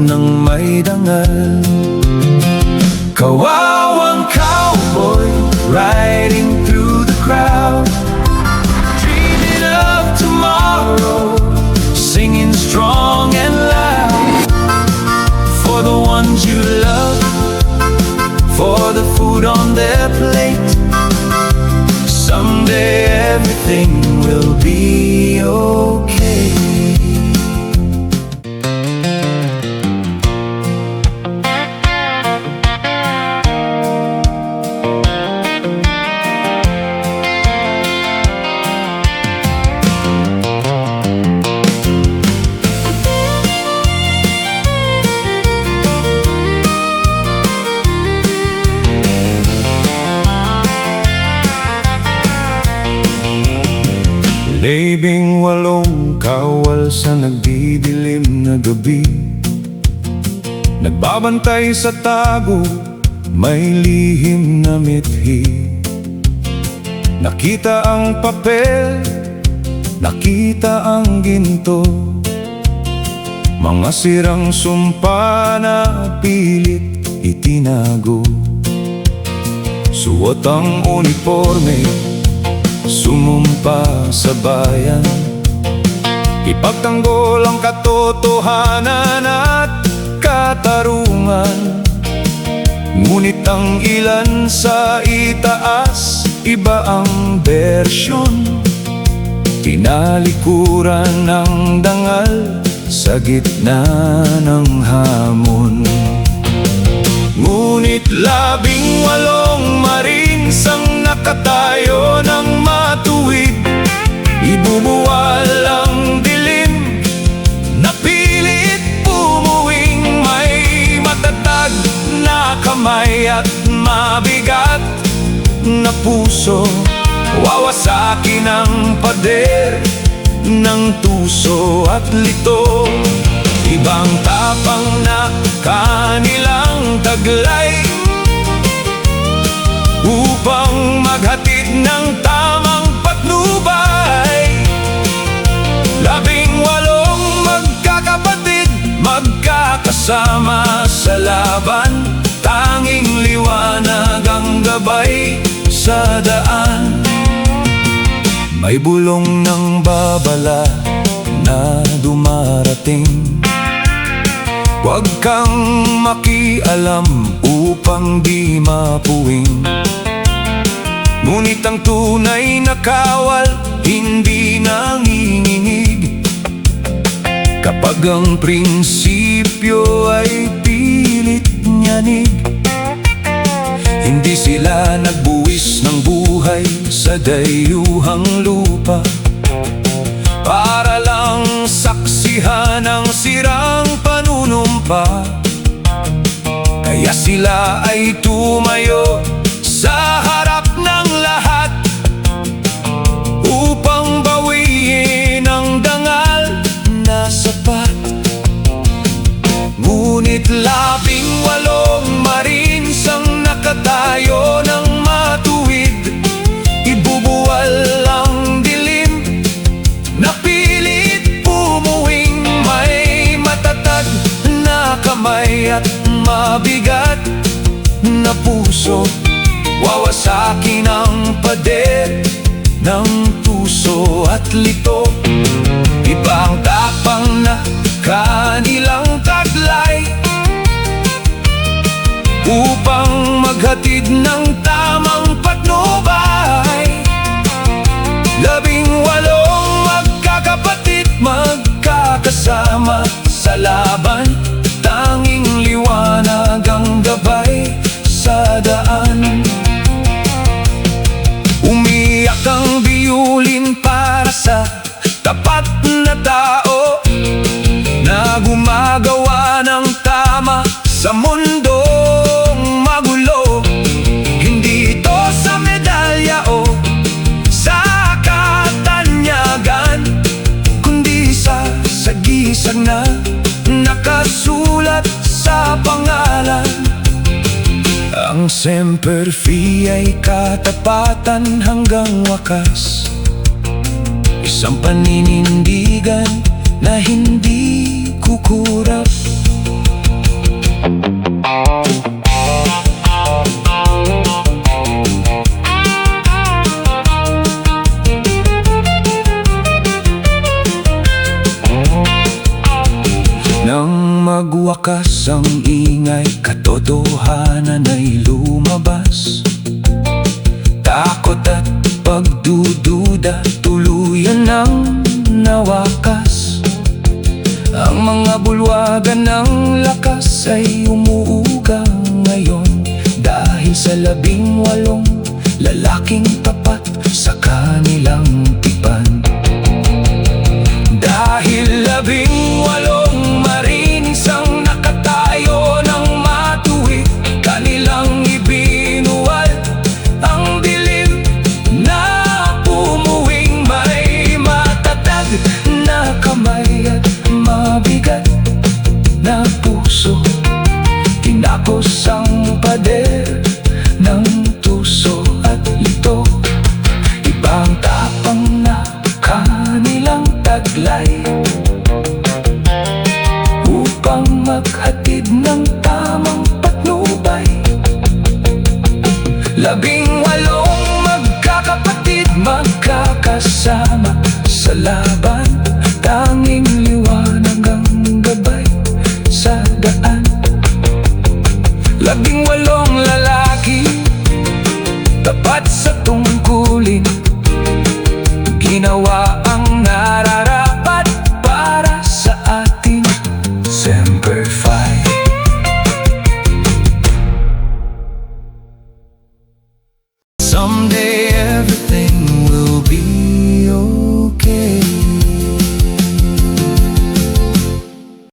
ng may dangal. Kawawang cowboy riding through the crowd, dreaming of tomorrow, singing strong and loud. For the ones you love, for the food on their plate, someday everything will be okay. Labing-walong kawal sa nagdidilim na gabi, nagbabantay sa tago, may lihim na mithi. Nakita ang papel, nakita ang ginto, mga sirang sumpa na pilit itinago. Suot ang uniforme, sumumpa sa bayan, ipagtanggol ang katotohanan at katarungan. Ngunit ang ilan sa itaas, iba ang bersyon, tinalikuran ng dangal sa gitna ng hamon. Ngunit 18 Marines ang nakatayo ng matuwid, ibubuwal ang dilim, napilit pumuwing may matatag na kamay at mabigat na puso. Wawasakin ang pader ng tuso at lito, ibang tapang na kanilang taglay, upang maghatid ng tamang patnubay. 18 magkakapatid, magkakasama sa laban, tanging liwanag ang gabay sa daan. May bulong ng babala na dumarating, huwag kang makialam upang di mapuwing. Ngunit ang tunay na kawal hindi nanginginig kapag ang prinsipyo ay pilit nyanig. Hindi sila nagbuwis ng buhay sa dayuhang lupa para lang saksihan ang sirang panunumpa. Kaya sila ay tumayo sa harap ng lahat upang bawiin ang dangal na sapat. Ngunit 18 Marines ang nakatayo ng matuwid, ibubuwal ang dilim, napilit pumuwing may matatag na kamay at mabigat na puso. Wawasakin ang pader ng tuso at lito, ibang tapang na kanilang taglay, upang maghatid ng tamang patnubay. 18 magkakapatid, magkakasama sa laban, tanging liwanag ang gabay sa daan. Umiyak ang biyulin para sa tapat na tao na gumagawa ng tama sa mundong magulo. Hindi ito sa medalya o sa katanyagan, kundi sa sagisag na nakasulat sa pangalan. Ang Semper Fi ay katapatan hanggang wakas, isang paninindigan na hindi kukurap. wakas ang ingay, katotohanan ay lumabas. Takot at pagdududa tuluyan ang nawakas. Ang mga bulwagan ng lakas ay umuuga ngayon, dahil sa 18 lalaking tapat sa kanilang tipan. Dahil 18 marinis ang nakatayo ng matuwid, kanilang ibinuwal ang dilim na pumuwing may matatag na kamay at mabigat na puso. Tinapos ang pader ng tuso at ito, ibang tapang na kanilang taglay, upang maghatid ng tamang patnubay. 18 magkakapatid, magkakasama sa laban.